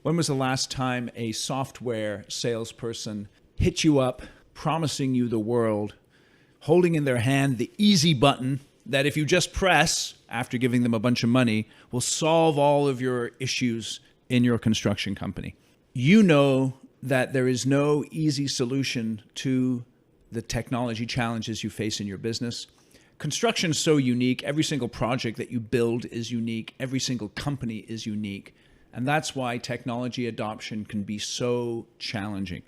When was the last time a software salesperson hit you up, promising you the world, holding in their hand the easy button that if you just press, after giving them a bunch of money, will solve all of your issues in your construction company? You know that there is no easy solution to the technology challenges you face in your business. Construction is so unique. Every single project that you build is unique. Every single company is unique. And that's why technology adoption can be so challenging.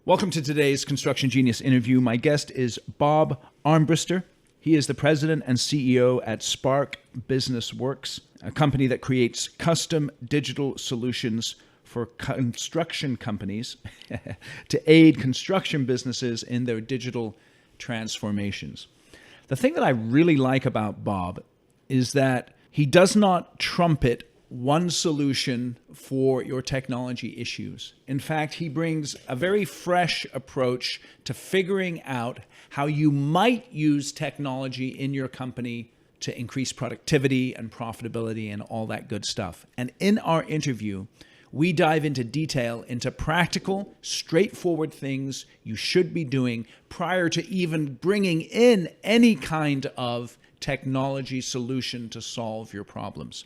Welcome to today's Construction Genius interview. My guest is Bob Armbrister. He is the president and CEO at Spark Business Works, a company that creates custom digital solutions for construction companies to aid construction businesses in their digital transformations. The thing that I really like about Bob is that he does not trumpet one solution for your technology issues. In fact, he brings a very fresh approach to figuring out how you might use technology in your company to increase productivity and profitability and all that good stuff. And in our interview, we dive into detail into practical, straightforward things you should be doing prior to even bringing in any kind of technology solution to solve your problems.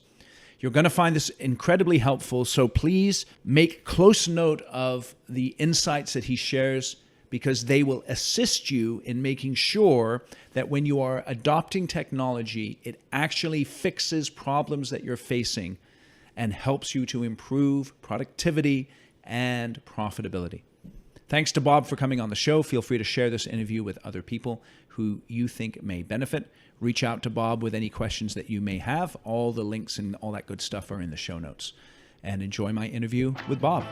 You're going to find this incredibly helpful, so please make close note of the insights that he shares, because they will assist you in making sure that when you are adopting technology, it actually fixes problems that you're facing and helps you to improve productivity and profitability. Thanks to Bob for coming on the show. Feel free to share this interview with other people who you think may benefit. Reach out to Bob with any questions that you may have. All the links and all that good stuff are in the show notes. And enjoy my interview with Bob.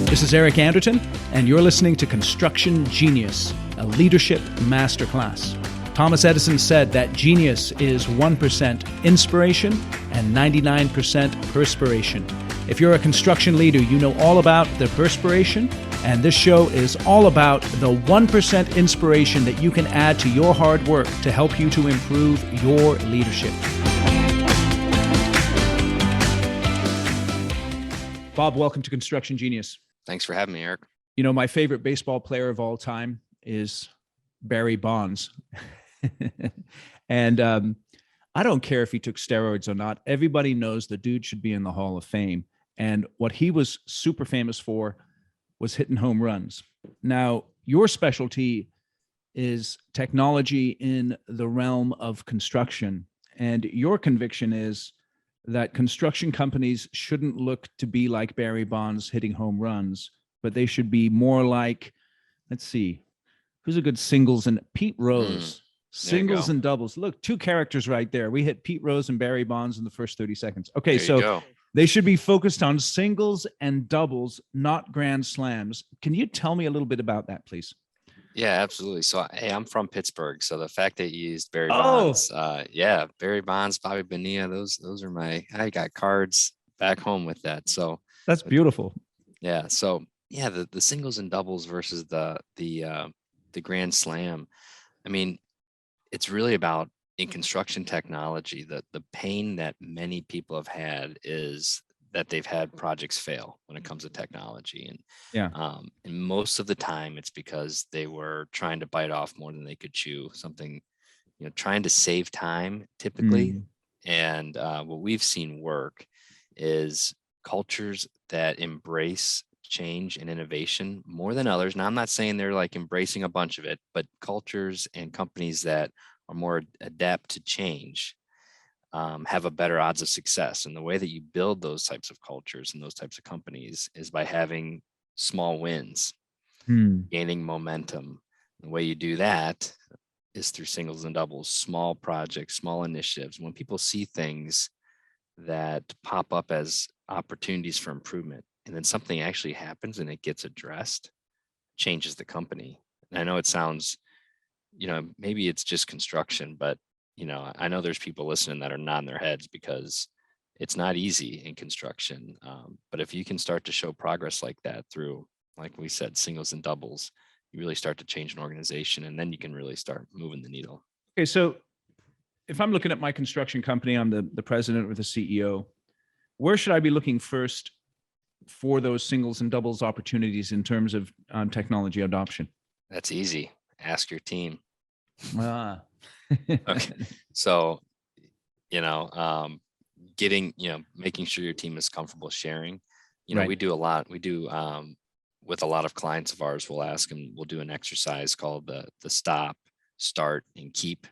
This is Eric Anderton, and you're listening to Construction Genius, a leadership masterclass. Thomas Edison said that genius is 1% inspiration and 99% perspiration. If you're a construction leader, you know all about the perspiration, and this show is all about the 1% inspiration that you can add to your hard work to help you to improve your leadership. Bob, welcome to Construction Genius. Thanks for having me, Eric. You know, my favorite baseball player of all time is Barry Bonds. And I don't care if he took steroids or not. Everybody knows the dude should be in the Hall of Fame. And what he was super famous for was hitting home runs. Now, your specialty is technology in the realm of construction. And your conviction is that construction companies shouldn't look to be like Barry Bonds hitting home runs, but they should be more like, let's see, who's a good singles? And Pete Rose. Singles and doubles. Look, two characters right there. We hit Pete Rose and Barry Bonds in the first 30 seconds. Okay, so they should be focused on singles and doubles, not grand slams. Can you tell me a little bit about that, please? Yeah, absolutely. So, hey, I'm from Pittsburgh. So the fact that you used Barry Bonds, Barry Bonds, Bobby Bonilla, those are I got cards back home with that. So that's beautiful. Yeah. So yeah, the singles and doubles versus the grand slam. I mean, it's really about in construction technology, the pain that many people have had is that they've had projects fail when it comes to technology. And most of the time it's because they were trying to bite off more than they could chew, something, trying to save time typically. And what we've seen work is cultures that embrace change and innovation more than others. Now, I'm not saying they're like embracing a bunch of it, but cultures and companies that are more adept to change have a better odds of success. And the way that you build those types of cultures and those types of companies is by having small wins, gaining momentum. The way you do that is through singles and doubles, small projects, small initiatives. When people see things that pop up as opportunities for improvement, and then something actually happens and it gets addressed, changes the company. And I know it sounds, maybe it's just construction, but, I know there's people listening that are nodding their heads because it's not easy in construction. But if you can start to show progress like that through, like we said, singles and doubles, you really start to change an organization, and then you can really start moving the needle. Okay, so if I'm looking at my construction company, I'm the president or the CEO. where should I be looking first for those singles and doubles opportunities in terms of technology adoption? That's easy. Ask your team. Ah. Okay. So, you know, getting, making sure your team is comfortable sharing. Right. We do a lot. We do with a lot of clients of ours, we'll ask them, we'll do an exercise called the stop, start, and keep.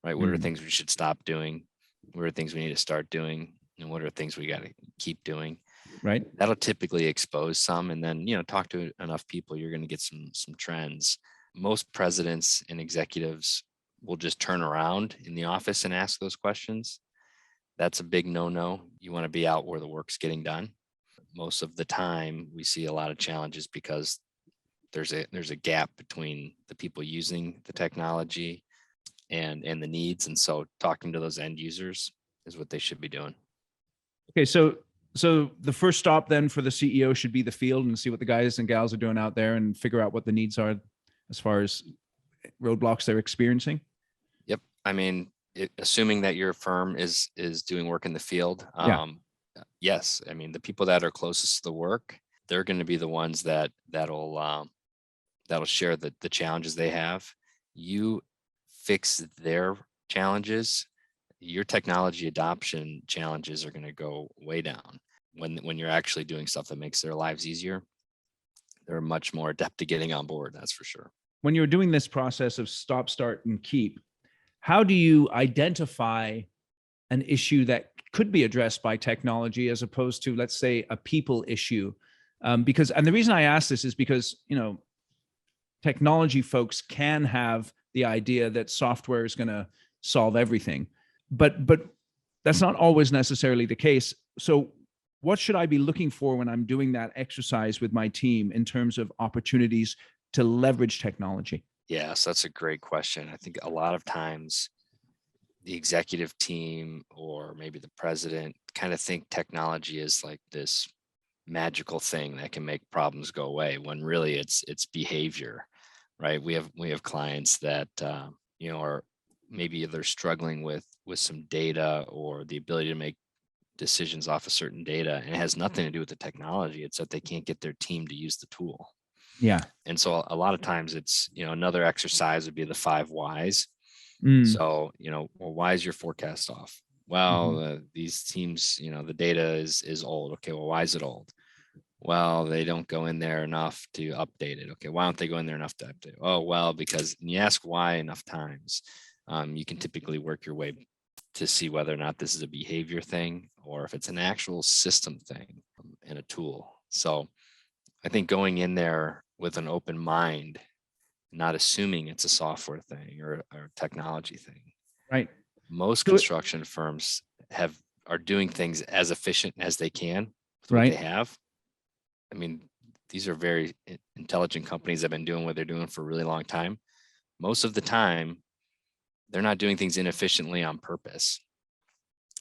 Right. What are things we should stop doing? What are things we need to start doing? And what are things we got to keep doing? Right. That'll typically expose some, and then, talk to enough people, you're going to get some trends. Most presidents and executives will just turn around in the office and ask those questions. That's a big no-no. You want to be out where the work's getting done. Most of the time we see a lot of challenges because there's a gap between the people using the technology and the needs. And so talking to those end users is what they should be doing. Okay. So the first stop then for the CEO should be the field and see what the guys and gals are doing out there and figure out what the needs are as far as roadblocks they're experiencing. Yep. I mean, assuming that your firm is doing work in the field. Yes. I mean, the people that are closest to the work, they're going to be the ones that'll share the challenges they have. You fix their challenges, your technology adoption challenges are going to go way down. When you're actually doing stuff that makes their lives easier, they're much more adept to getting on board. That's for sure. When you're doing this process of stop, start, and keep, how do you identify an issue that could be addressed by technology as opposed to, let's say, a people issue? And the reason I ask this is because, technology folks can have the idea that software is going to solve everything, but that's not always necessarily the case. So what should I be looking for when I'm doing that exercise with my team in terms of opportunities to leverage technology? Yes, that's a great question. I think a lot of times the executive team or maybe the president kind of think technology is like this magical thing that can make problems go away, when really it's behavior, right? We have clients that are maybe they're struggling with some data or the ability to make decisions off of certain data, and it has nothing to do with the technology. It's that they can't get their team to use the tool. Yeah. And so a lot of times it's, another exercise would be the 5 whys. So, well, why is your forecast off? Well, these teams, the data is old. Okay, well, why is it old? Well, they don't go in there enough to update it. Okay, why don't they go in there enough to update it? Oh, well, because when you ask why enough times, you can typically work your way to see whether or not this is a behavior thing or if it's an actual system thing and a tool. So I think going in there with an open mind, not assuming it's a software thing or a technology thing. Right. Most construction firms are doing things as efficient as they can with what they have. I mean, these are very intelligent companies that have been doing what they're doing for a really long time. Most of the time, they're not doing things inefficiently on purpose.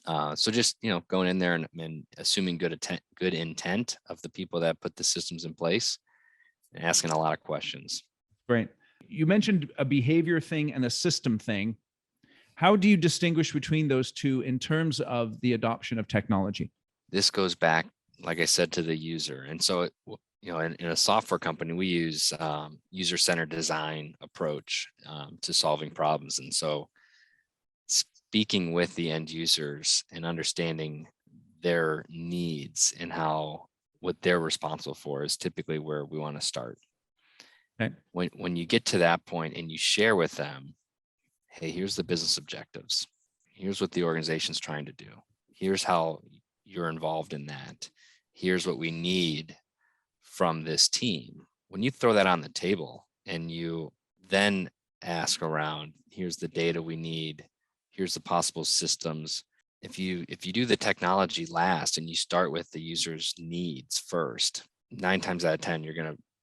So just, going in there and assuming good intent of the people that put the systems in place and asking a lot of questions. Right. You mentioned a behavior thing and a system thing. How do you distinguish between those two in terms of the adoption of technology? This goes back, like I said, to the user. And so, in a software company, we use user-centered design approach to solving problems. And so speaking with the end users and understanding their needs and what they're responsible for is typically where we want to start. Okay. When you get to that point and you share with them, hey, here's the business objectives. Here's what the organization's trying to do. Here's how you're involved in that. Here's what we need from this team. When you throw that on the table and you then ask around, here's the data we need. Here's the possible systems. If you do the technology last and you start with the user's needs first, 9 times out of 10,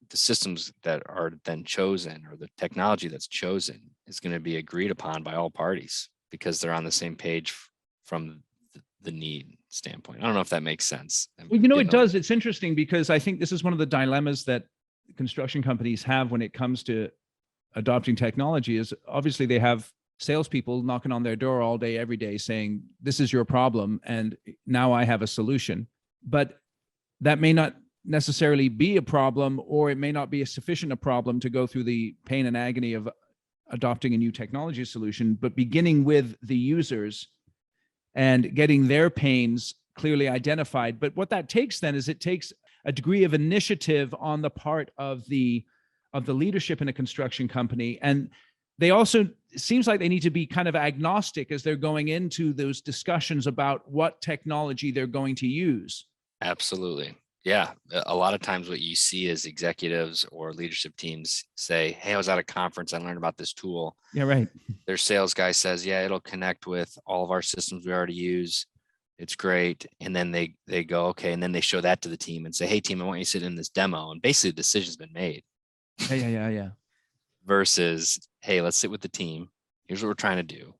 the systems that are then chosen or the technology that's chosen is going to be agreed upon by all parties because they're on the same page from the need standpoint. I don't know if that makes sense. Well, it does. It's interesting because I think this is one of the dilemmas that construction companies have when it comes to adopting technology is obviously they have salespeople knocking on their door all day, every day saying, this is your problem, and now I have a solution. But that may not necessarily be a problem, or it may not be a sufficient a problem to go through the pain and agony of adopting a new technology solution, but beginning with the users and getting their pains clearly identified. But what that takes then is it takes a degree of initiative on the part of the leadership in a construction company. And they also, it seems like they need to be kind of agnostic as they're going into those discussions about what technology they're going to use. Absolutely. Yeah. A lot of times what you see is executives or leadership teams say, hey, I was at a conference, I learned about this tool. Yeah, right. Their sales guy says, yeah, it'll connect with all of our systems we already use. It's great. And then they go, okay. And then they show that to the team and say, hey team, I want you to sit in this demo. And basically the decision's been made. Yeah. Versus, hey, let's sit with the team. Here's what we're trying to do.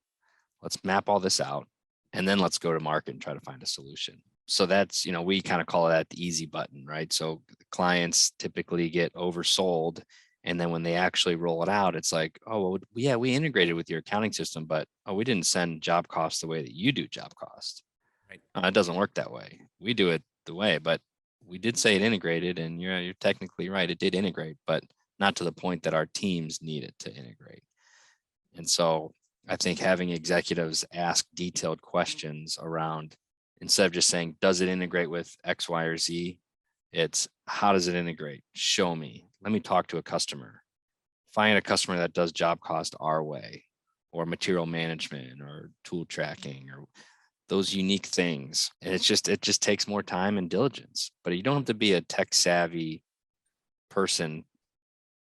Let's map all this out. And then let's go to market and try to find a solution. So that's, we kind of call that the easy button, right? So clients typically get oversold. And then when they actually roll it out, it's like, oh, well, yeah, we integrated with your accounting system, but we didn't send job cost the way that you do job cost. Right. It doesn't work that way. We do it the way, but we did say it integrated, and you're technically right. It did integrate, but not to the point that our teams need it to integrate. And so I think having executives ask detailed questions around, instead of just saying, does it integrate with X, Y, or Z? It's how does it integrate? Show me. Let me talk to a customer. Find a customer that does job cost our way, or material management, or tool tracking, or those unique things. And it just takes more time and diligence. But you don't have to be a tech savvy person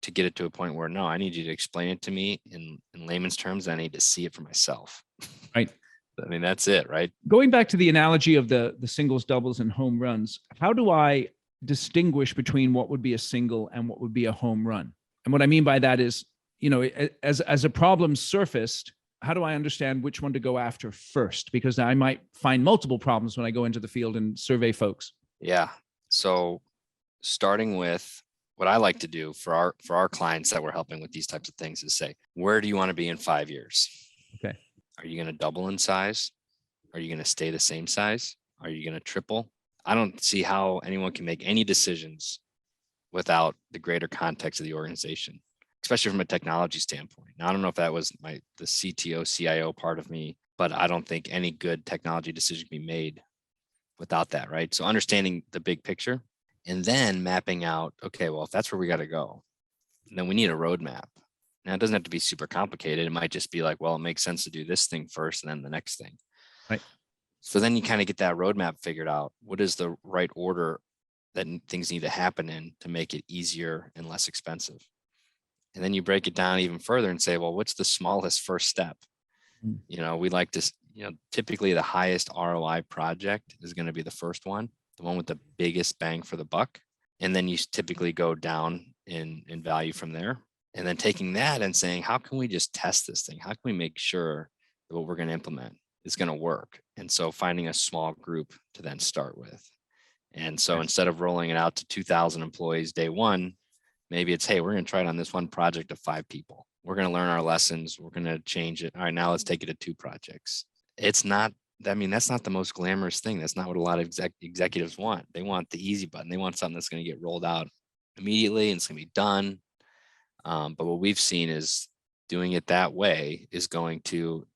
to get it to a point where, no, I need you to explain it to me in layman's terms. I need to see it for myself. Right. I mean, that's it, right? Going back to the analogy of the singles, doubles, and home runs, how do I distinguish between what would be a single and what would be a home run? And what I mean by that is, as a problem surfaced, how do I understand which one to go after first? Because I might find multiple problems when I go into the field and survey folks. Yeah. So starting with what I like to do for our clients that we're helping with these types of things is say, where do you want to be in 5 years? Okay. Are you going to double in size? Are you going to stay the same size? Are you going to triple? I don't see how anyone can make any decisions without the greater context of the organization, especially from a technology standpoint. Now, I don't know if that was the CTO, CIO part of me, but I don't think any good technology decision can be made without that, right? So understanding the big picture and then mapping out, okay, well, if that's where we got to go, then we need a roadmap. Now, it doesn't have to be super complicated. It might just be like, well, it makes sense to do this thing first and then the next thing. Right. So then you kind of get that roadmap figured out. What is the right order that things need to happen in to make it easier and less expensive? And then you break it down even further and say, well, what's the smallest first step? We like to, typically the highest ROI project is going to be the first one, the one with the biggest bang for the buck. And then you typically go down in value from there. And then taking that and saying, how can we just test this thing? How can we make sure that what we're going to implement is going to work? And so finding a small group to then start with. And so instead of rolling it out to 2,000 employees day one, maybe it's, hey, we're going to try it on this one project of 5 people. We're going to learn our lessons. We're going to change it. All right, now let's take it to 2 projects. It's not, that's not the most glamorous thing. That's not what a lot of executives want. They want the easy button. They want something that's going to get rolled out immediately and it's going to be done. But what we've seen is doing it that way is going to,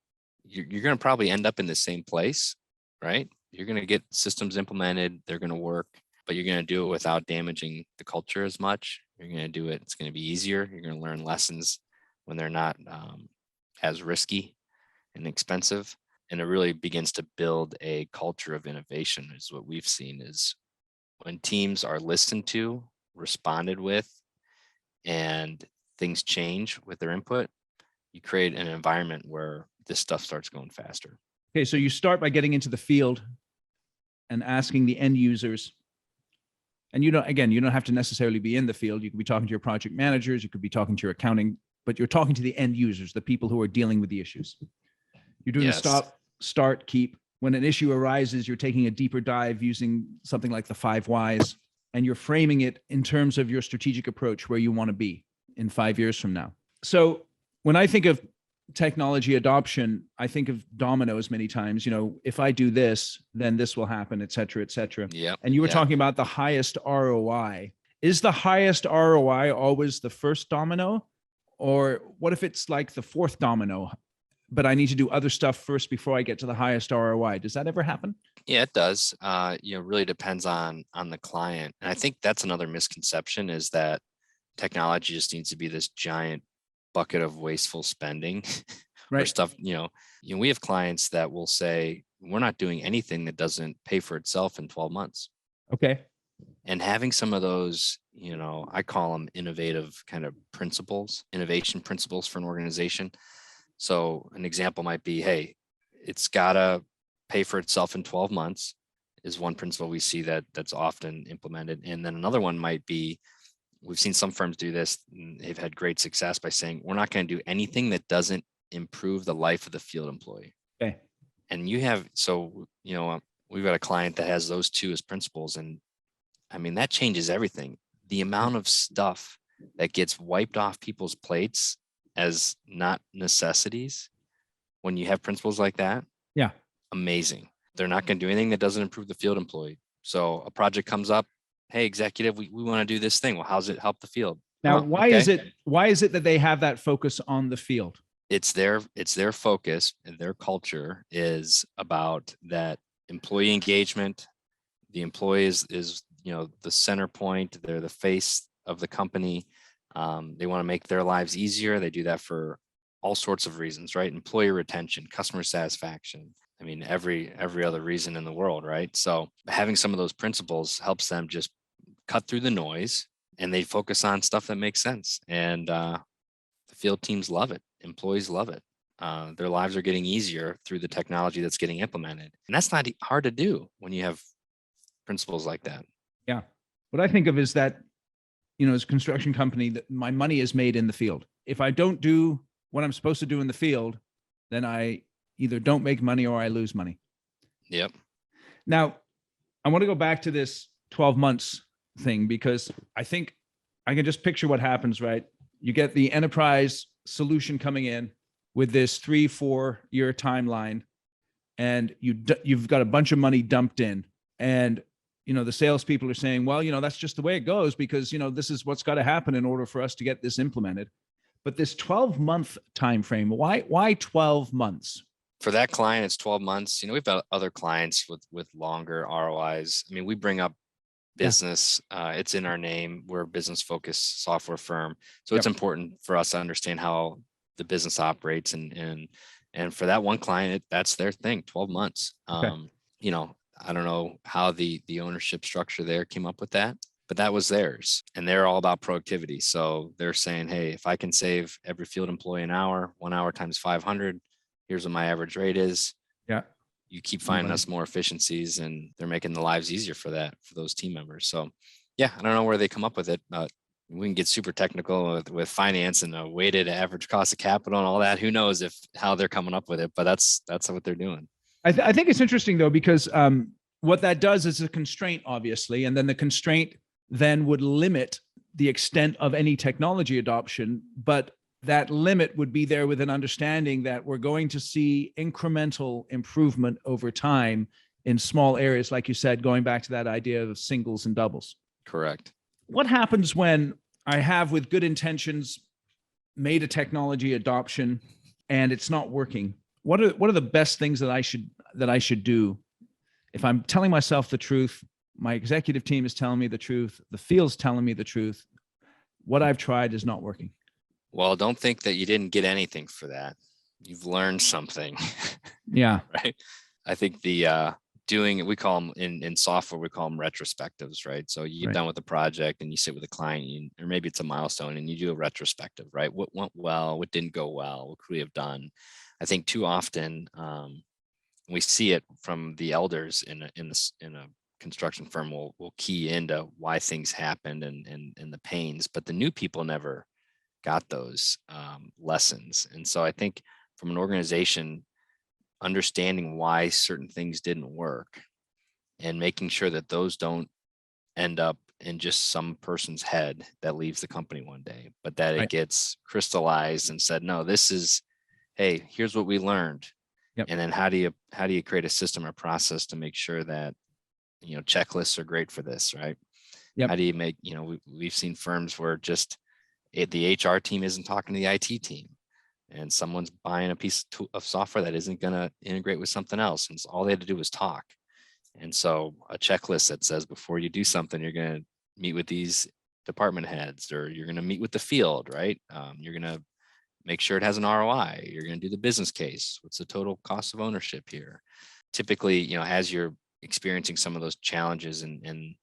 you're going to probably end up in the same place, right? You're going to get systems implemented. They're going to work, but you're going to do it without damaging the culture as much. You're going to do it. It's going to be easier. You're going to learn lessons when they're not as risky and expensive. And it really begins to build a culture of innovation is what we've seen is when teams are listened to, responded with, and things change with their input, you create an environment where this stuff starts going faster. Okay, so you start by getting into the field and asking the end users. And you don't have to necessarily be in the field. You could be talking to your project managers, you could be talking to your accounting, but you're talking to the end users, the people who are dealing with the issues. You're doing a stop, start, keep. When an issue arises, you're taking a deeper dive using something like the 5 whys, and you're framing it in terms of your strategic approach, where you want to be in 5 years from now. So when I think of technology adoption, I think of dominoes many times. If I do this, then this will happen, et cetera, et cetera. Yep. And you were Yeah. talking about the highest ROI. Is the highest ROI always the first domino? Or what if it's like the fourth domino, but I need to do other stuff first before I get to the highest ROI? Does that ever happen? Yeah, it does. Really depends on the client. And I think that's another misconception, is that technology just needs to be this giant bucket of wasteful spending or Right. stuff. We have clients that will say, we're not doing anything that doesn't pay for itself in 12 months. Okay. And having some of those, I call them innovative kind of innovation principles for an organization. So an example might be, hey, it's gotta pay for itself in 12 months is one principle we see that's often implemented. And then another one might be, we've seen some firms do this, and they've had great success by saying, we're not going to do anything that doesn't improve the life of the field employee. Okay. And we've got a client that has those two as principles. And I mean, that changes everything. The amount of stuff that gets wiped off people's plates as not necessities when you have principles like that. Yeah. Amazing. They're not going to do anything that doesn't improve the field employee. So a project comes up, hey, executive, we want to do this thing. Well, how's it help the field? Now, Oh, why okay. is it that they have that focus on the field? It's their focus, and their culture is about that employee engagement. The employee is the center point. They're the face of the company. They want to make their lives easier. They do that for all sorts of reasons, right? Employee retention, customer satisfaction. I mean, every other reason in the world, right? So having some of those principles helps them just cut through the noise, and they focus on stuff that makes sense. And the field teams love it. Employees love it. Their lives are getting easier through the technology that's getting implemented. And that's not hard to do when you have principles like that. Yeah. What I think of is that, as a construction company, that my money is made in the field. If I don't do what I'm supposed to do in the field, then I either don't make money or I lose money. Yep. Now, I want to go back to this 12 months thing, because I think I can just picture what happens, right? You get the enterprise solution coming in with this 3-4 year timeline, and you've got a bunch of money dumped in, and the salespeople are saying, well, that's just the way it goes, because this is what's got to happen in order for us to get this implemented. But this 12-month time frame, why 12 months? For that client, it's 12 months. We've got other clients with longer ROIs. I mean, we bring up business. It's in our name. We're a business focused software firm. So it's important for us to understand how the business operates. And for that one client, that's their thing, 12 months. Okay. I don't know how the ownership structure there came up with that, but that was theirs. And they're all about productivity. So they're saying, hey, if I can save every field employee an hour, 1 hour times 500, here's what my average rate is. Yeah. You keep finding us more efficiencies, and they're making the lives easier for those team members. So yeah, I don't know where they come up with it, but we can get super technical with finance and a weighted average cost of capital and all that. Who knows how they're coming up with it, but that's what they're doing. I think it's interesting though, because what that does is a constraint, obviously, and then the constraint then would limit the extent of any technology adoption, but that limit would be there with an understanding that we're going to see incremental improvement over time in small areas, like you said, going back to that idea of singles and doubles. Correct. What happens when I have, with good intentions, made a technology adoption and it's not working? What are the best things that I should do? If I'm telling myself the truth, my executive team is telling me the truth, the field's telling me the truth, what I've tried is not working. Well, don't think that you didn't get anything for that. You've learned something. Yeah. Right. I think we call them in software, we call them retrospectives, right? So you get done with the project and you sit with a client, or maybe it's a milestone, and you do a retrospective, right? What went well, what didn't go well, what could we have done? I think too often we see it from the elders in a construction firm will key into why things happened and the pains, but the new people never got those lessons. And so I think from an organization, understanding why certain things didn't work and making sure that those don't end up in just some person's head that leaves the company one day, but that it gets crystallized and said, no, this is hey, here's what we learned. Yep. And then how do you create a system or process to make sure that, checklists are great for this, right? Yep. How do you make, we've seen firms where just the HR team isn't talking to the IT team, and someone's buying a piece of software that isn't going to integrate with something else. And so all they had to do was talk. And so a checklist that says before you do something, you're going to meet with these department heads, or you're going to meet with the field, right? You're going to make sure it has an ROI. You're going to do the business case. What's the total cost of ownership here? Typically, as you're experiencing some of those challenges, and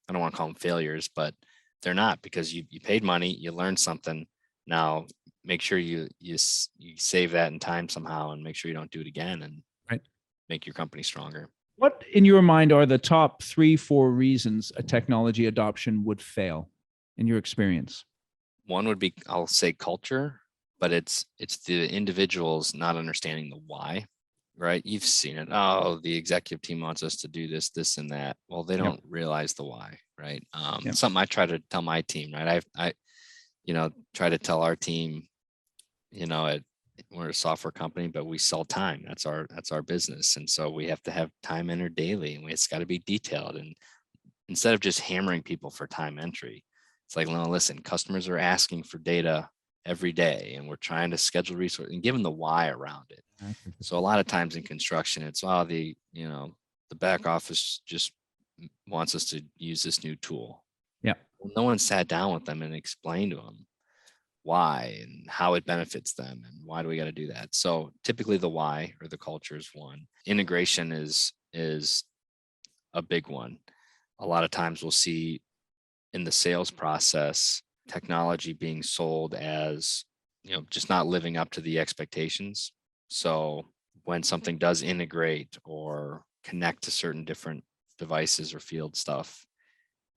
I don't want to call them failures, but they're not, because you paid money, you learned something. Now make sure you save that in time somehow, and make sure you don't do it again, and Right. make your company stronger. What in your mind are the top 3-4 reasons a technology adoption would fail in your experience? One would be, I'll say, culture, but it's the individuals not understanding the why, right? You've seen it. Oh, the executive team wants us to do this, this, and that. Well, they don't realize the why, right? Something I try to tell my team, right? I try to tell our team, we're a software company, but we sell time. That's our business. And so we have to have time entered daily, and it's got to be detailed. And instead of just hammering people for time entry, it's like, no, listen, customers are asking for data every day, and we're trying to schedule resources and give them the why around it. So a lot of times in construction, it's, the back office just wants us to use this new tool. Yeah. Well, no one sat down with them and explained to them why and how it benefits them, and why do we got to do that. So typically the why or the culture is one. Integration is a big one. A lot of times we'll see in the sales process technology being sold as, just not living up to the expectations. So when something does integrate or connect to certain different devices or field stuff,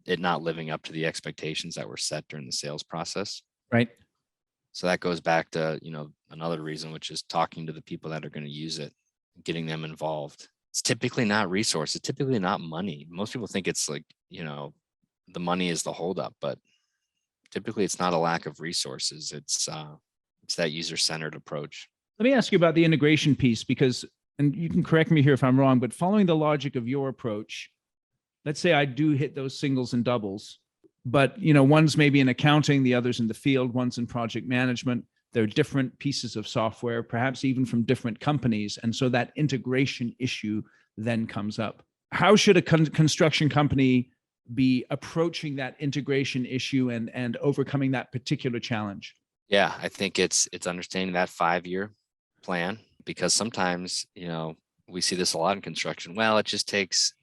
it not living up to the expectations that were set during the sales process. Right. So that goes back to, another reason, which is talking to the people that are going to use it, getting them involved. It's typically not resources, typically not money. Most people think it's like, the money is the holdup, but typically it's not a lack of resources. It's that user-centered approach. Let me ask you about the integration piece, because, and you can correct me here if I'm wrong, but following the logic of your approach, let's say I do hit those singles and doubles, but one's maybe in accounting, the other's in the field, one's in project management. They're different pieces of software, perhaps even from different companies. And so that integration issue then comes up. How should a construction company be approaching that integration issue and overcoming that particular challenge? Yeah, I think it's understanding that 5-year plan, because sometimes, we see this a lot in construction. Well, it just takes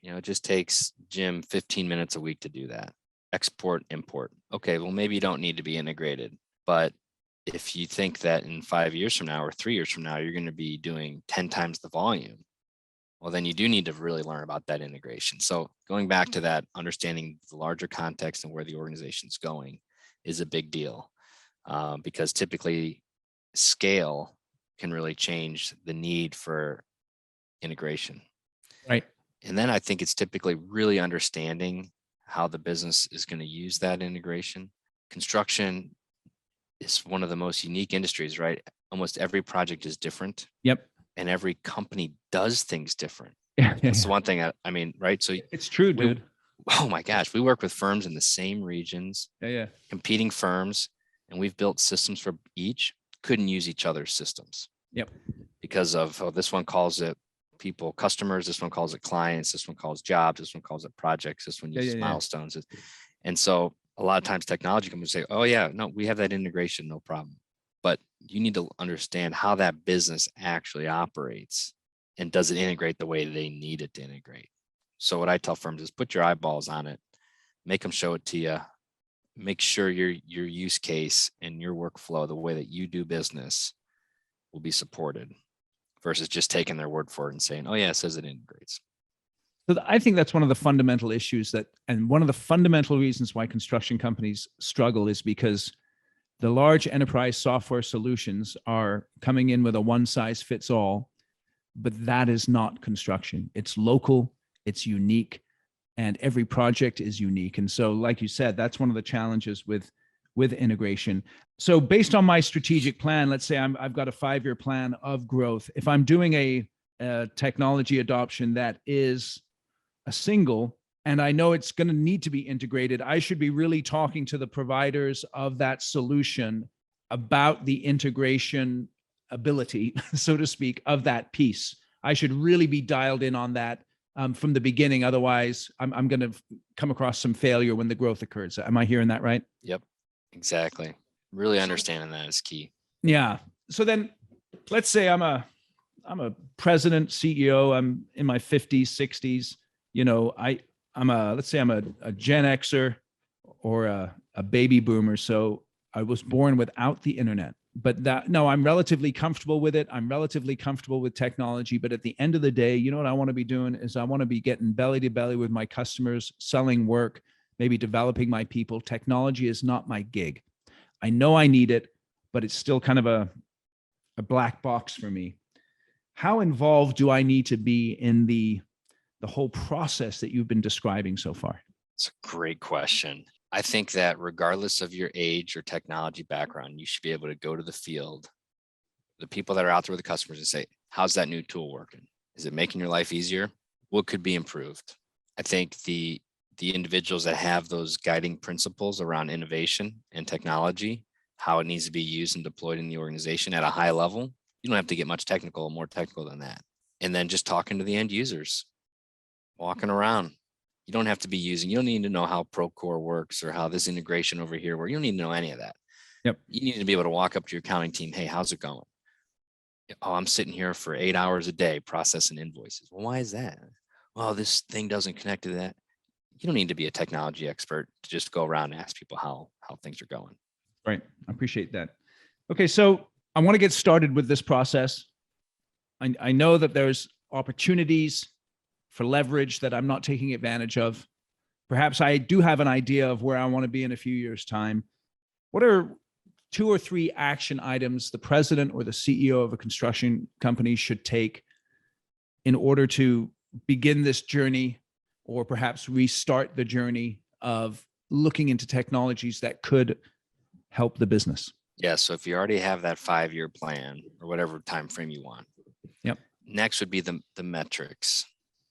Jim 15 minutes a week to do that. Export, import. Okay, well, maybe you don't need to be integrated, but if you think that in 5 years from now or 3 years from now, you're going to be doing 10 times the volume, well, then you do need to really learn about that integration. So going back to that, understanding the larger context and where the organization's going is a big deal, because typically scale can really change the need for integration. Right. And then I think it's typically really understanding how the business is going to use that integration. Construction is one of the most unique industries, right? Almost every project is different. Yep. And every company does things different. Yeah. That's the one thing I mean, right? So it's true, dude. Oh my gosh, we work with firms in the same regions, competing firms, and we've built systems for each. Couldn't use each other's systems. Yep. Because of, this one calls it people, customers, this one calls it clients, this one calls jobs, this one calls it projects, this one uses milestones. And so a lot of times technology companies say, oh yeah, no, we have that integration, no problem. But you need to understand how that business actually operates, and does it integrate the way they need it to integrate. So what I tell firms is put your eyeballs on it, make them show it to you, make sure your use case and your workflow, the way that you do business, will be supported, versus just taking their word for it and saying, oh yeah, it says it integrates. So I think that's one of the fundamental issues and one of the fundamental reasons why construction companies struggle is because the large enterprise software solutions are coming in with a one size fits all, but that is not construction. It's local, it's unique, and every project is unique. And so, like you said, that's one of the challenges with with integration. So based on my strategic plan, let's say I've got a 5-year plan of growth. If I'm doing a technology adoption that is a single, and I know it's going to need to be integrated, I should be really talking to the providers of that solution about the integration ability, so to speak, of that piece. I should really be dialed in on that from the beginning. Otherwise, I'm going to come across some failure when the growth occurs. Am I hearing that right? Yep, exactly. Really understanding that is key. Yeah. So then let's say I'm a president, CEO, I'm in my 50s, 60s. You know, let's say I'm a Gen Xer or a baby boomer. So I was born without the internet, but I'm relatively comfortable with it. I'm relatively comfortable with technology, but at the end of the day, you know what I want to be doing is I want to be getting belly to belly with my customers, selling work, maybe developing my people. Technology is not my gig. I know I need it, but it's still kind of a black box for me. How involved do I need to be in the whole process that you've been describing so far? It's a great question. I think that regardless of your age or technology background, you should be able to go to the field, the people that are out there with the customers, and say, how's that new tool working? Is it making your life easier? What could be improved? I think the individuals that have those guiding principles around innovation and technology, how it needs to be used and deployed in the organization at a high level, you don't have to get much more technical than that. And then just talking to the end users, walking around. You don't have to be you don't need to know how Procore works or how this integration over here works. You don't need to know any of that. Yep. You need to be able to walk up to your accounting team. Hey, how's it going? Oh, I'm sitting here for 8 hours a day processing invoices. Well, why is that? Well, this thing doesn't connect to that. You don't need to be a technology expert to just go around and ask people how things are going. Right. I appreciate that. Okay. So I want to get started with this process. I know that there's opportunities for leverage that I'm not taking advantage of. Perhaps I do have an idea of where I want to be in a few years' time. What are 2 or 3 action items the president or the CEO of a construction company should take in order to begin this journey, or perhaps restart the journey of looking into technologies that could help the business? Yeah. So if you already have that 5-year plan or whatever time frame you want, yep. Next would be the metrics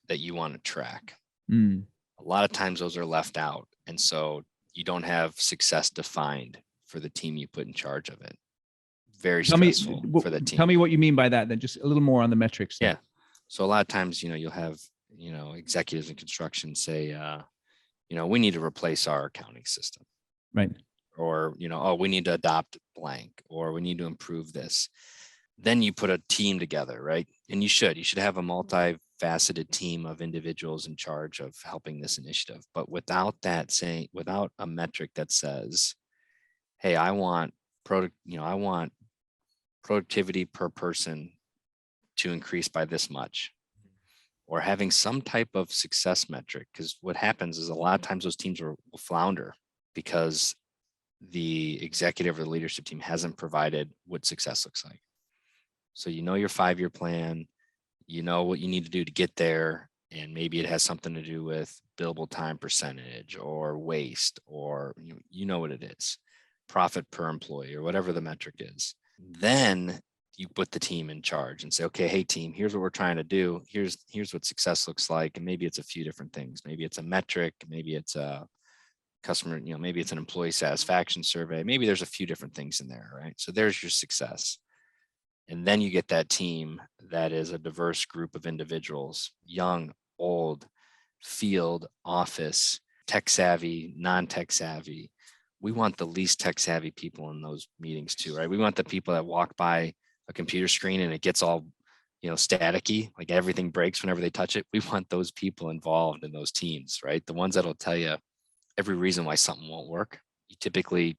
that you want to track. Mm. A lot of times those are left out. And so you don't have success defined for the team you put in charge of it. Very stressful for the team. Tell me what you mean by that, then just a little more on the metrics. Yeah. So a lot of times, you'll have, executives in construction say, we need to replace our accounting system. Right. Or, we need to adopt blank, or we need to improve this. Then you put a team together, right? And you should have a multifaceted team of individuals in charge of helping this initiative. But without a metric that says, hey, I want productivity per person to increase by this much, or having some type of success metric. Because what happens is a lot of times those teams will flounder because the executive or the leadership team hasn't provided what success looks like. So your 5-year plan, what you need to do to get there, and maybe it has something to do with billable time percentage or waste, or what it is, profit per employee, or whatever the metric is. Then you put the team in charge and say, okay, hey team, here's what we're trying to do. Here's what success looks like. And maybe it's a few different things. Maybe it's a metric, maybe it's a customer, maybe it's an employee satisfaction survey. Maybe there's a few different things in there, right? So there's your success. And then you get that team that is a diverse group of individuals, young, old, field, office, tech savvy, non-tech savvy. We want the least tech savvy people in those meetings too, right? We want the people that walk by a computer screen and it gets all, staticky, like everything breaks whenever they touch it. We want those people involved in those teams, right? The ones that'll tell you every reason why something won't work. You typically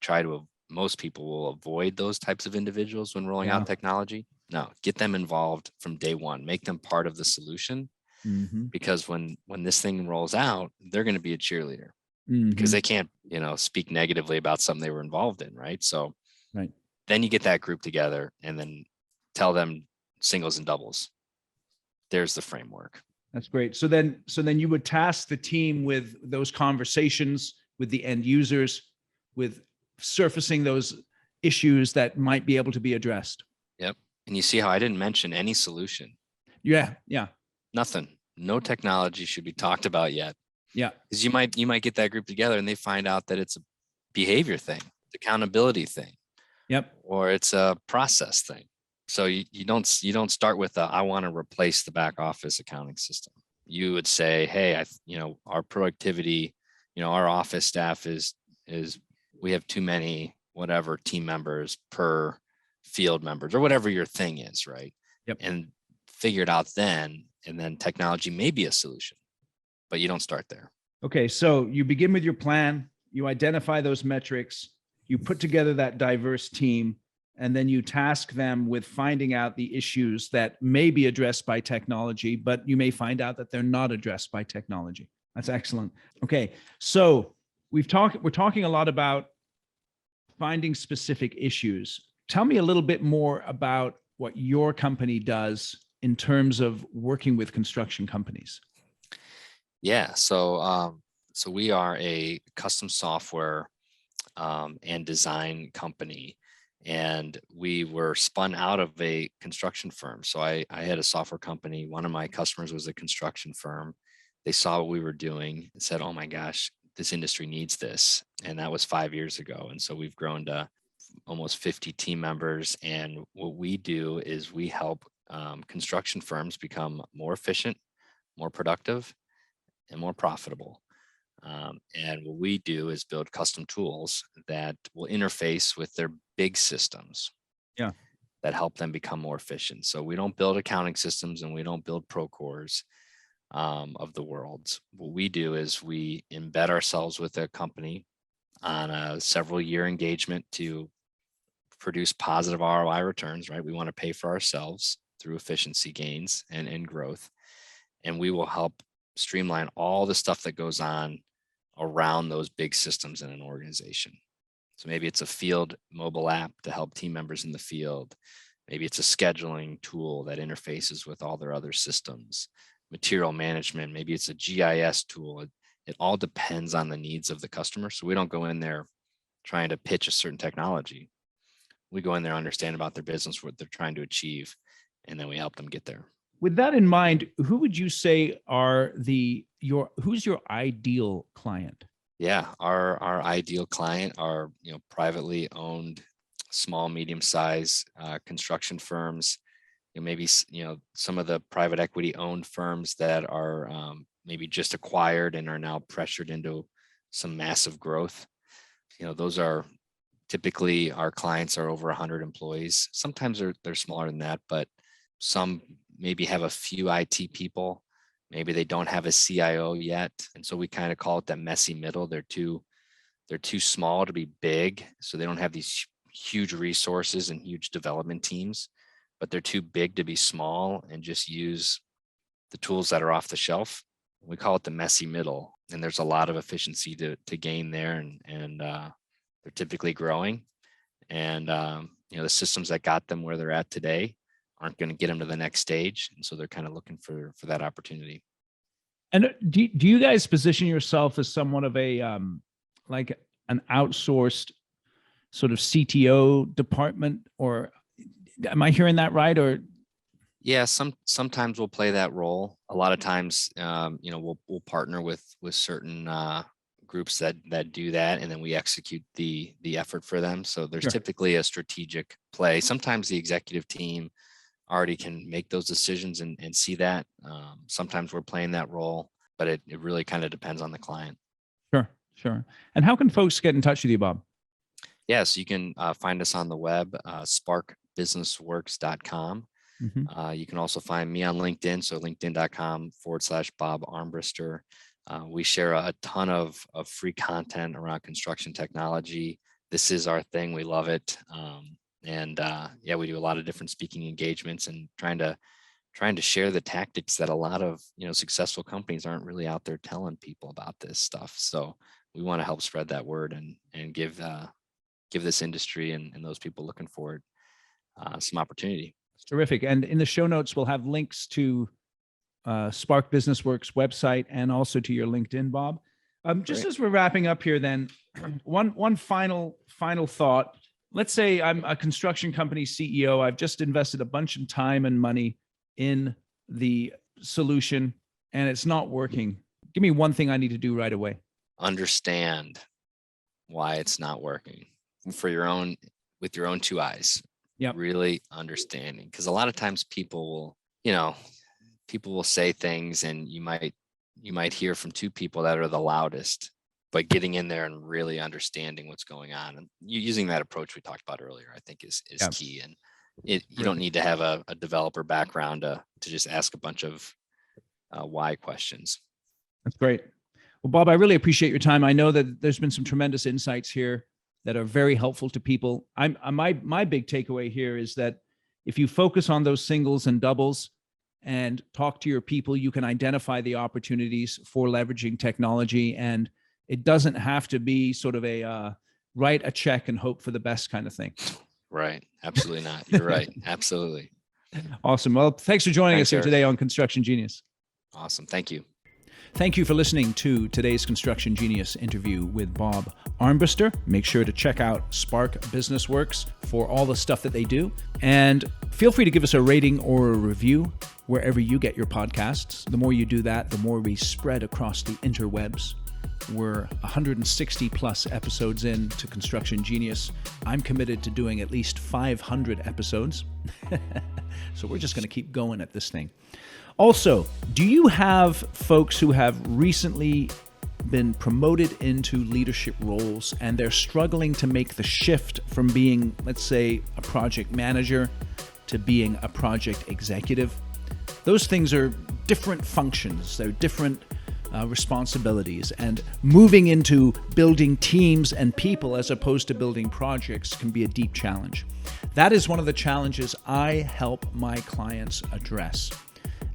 most people will avoid those types of individuals when rolling out technology. No, get them involved from day one, make them part of the solution. Mm-hmm. Because when this thing rolls out, they're going to be a cheerleader. Mm-hmm. Because they can't, speak negatively about something they were involved in. Right. So then you get that group together and then tell them singles and doubles. There's the framework. That's great. So then you would task the team with those conversations with the end users, with surfacing those issues that might be able to be addressed. Yep. And you see how I didn't mention any solution. Yeah. Yeah. Nothing. No technology should be talked about yet. Yeah. Because you might get that group together and they find out that it's a behavior thing, accountability thing, Yep. or it's a process thing. So you don't start with I want to replace the back office accounting system. You would say, hey, our productivity, our office staff is we have too many whatever team members per field members or whatever your thing is, right? Yep. And figure it out then, and then technology may be a solution, but you don't start there. Okay, so you begin with your plan, you identify those metrics, you put together that diverse team, and then you task them with finding out the issues that may be addressed by technology, but you may find out that they're not addressed by technology. That's excellent. Okay, so we're talking a lot about finding specific issues. Tell me a little bit more about what your company does in terms of working with construction companies. Yeah, so we are a custom software and design company, and we were spun out of a construction firm. So I had a software company. One of my customers was a construction firm. They saw what we were doing and said, "Oh my gosh, this industry needs this." And that was 5 years ago. And so we've grown to almost 50 team members. And what we do is we help construction firms become more efficient, more productive, and more profitable. And what we do is build custom tools that will interface with their big systems. Yeah. That help them become more efficient. So we don't build accounting systems and we don't build Procores of the world. What we do is we embed ourselves with a company on a several year engagement to produce positive ROI returns, right? We want to pay for ourselves through efficiency gains and growth. And we will help streamline all the stuff that goes on around those big systems in an organization. So maybe it's a field mobile app to help team members in the field. Maybe it's a scheduling tool that interfaces with all their other systems, material management. Maybe it's a GIS tool. It all depends on the needs of the customer. So we don't go in there trying to pitch a certain technology. We go in there, understand about their business, what they're trying to achieve, and then we help them get there. With that in mind, who would you say are who's your ideal client? Yeah, our ideal client are privately owned, small, medium-sized construction firms. Maybe some of the private equity owned firms that are maybe just acquired and are now pressured into some massive growth. Those are typically our clients are over 100 employees. Sometimes they're smaller than that, but some maybe have a few IT people. Maybe they don't have a CIO yet. And so we kind of call it that messy middle. They're too small to be big. So they don't have these huge resources and huge development teams, but they're too big to be small and just use the tools that are off the shelf. We call it the messy middle. And there's a lot of efficiency to gain there. And they're typically growing. And the systems that got them where they're at today aren't going to get them to the next stage. And so they're kind of looking for that opportunity. And do you guys position yourself as somewhat of a like an outsourced sort of CTO department, or am I hearing that right? Or yeah, sometimes we'll play that role. A lot of times, we'll partner with certain groups that do that, and then we execute the effort for them. So there's typically a strategic play. Sometimes the executive team already can make those decisions and see that. Sometimes we're playing that role, but it really kind of depends on the client. Sure. And how can folks get in touch with you, Bob? Yes, you can find us on the web, sparkbusinessworks.com. Mm-hmm. You can also find me on LinkedIn, so linkedin.com/Bob Armbrister. We share a ton of free content around construction technology. This is our thing. We love it. We do a lot of different speaking engagements and trying to share the tactics that a lot of successful companies aren't really out there telling people about this stuff. So we want to help spread that word and give this industry and those people looking for it some opportunity. Terrific. And in the show notes, we'll have links to Spark Business Works website and also to your LinkedIn, Bob. Just Great. as we're wrapping up here, then one final thought. Let's say I'm a construction company CEO. I've just invested a bunch of time and money in the solution, and it's not working. Give me one thing I need to do right away. Understand why it's not working with your own two eyes. Yep. Really understanding, because a lot of times people will say things, and you might hear from two people that are the loudest, but getting in there and really understanding what's going on, and using that approach we talked about earlier, I think is Yeah. key. And you don't need to have a developer background to just ask a bunch of why questions. That's great. Well, Bob, I really appreciate your time. I know that there's been some tremendous insights here that are very helpful to people. My big takeaway here is that if you focus on those singles and doubles and talk to your people, you can identify the opportunities for leveraging technology. And it doesn't have to be sort of a write a check and hope for the best kind of thing. Right. Absolutely not. You're right. Absolutely. Awesome. Well, thanks for joining us here Eric. today on Construction Genius. Awesome. Thank you. Thank you for listening to today's Construction Genius interview with Bob Armbrister. Make sure to check out Spark Business Works for all the stuff that they do. And feel free to give us a rating or a review wherever you get your podcasts. The more you do that, the more we spread across the interwebs. We're 160 plus episodes in to Construction Genius. I'm committed to doing at least 500 episodes. So we're just going to keep going at this thing. Also, do you have folks who have recently been promoted into leadership roles and they're struggling to make the shift from being, let's say, a project manager to being a project executive? Those things are different functions. They're different responsibilities, and moving into building teams and people as opposed to building projects can be a deep challenge. That is one of the challenges I help my clients address.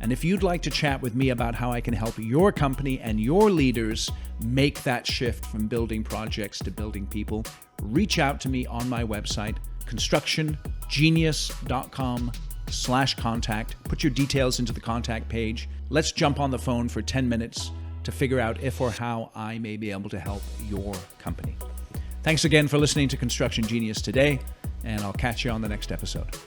And if you'd like to chat with me about how I can help your company and your leaders make that shift from building projects to building people, reach out to me on my website, constructiongenius.com/contact. Put your details into the contact page. Let's jump on the phone for 10 minutes to figure out if or how I may be able to help your company. Thanks again for listening to Construction Genius today, and I'll catch you on the next episode.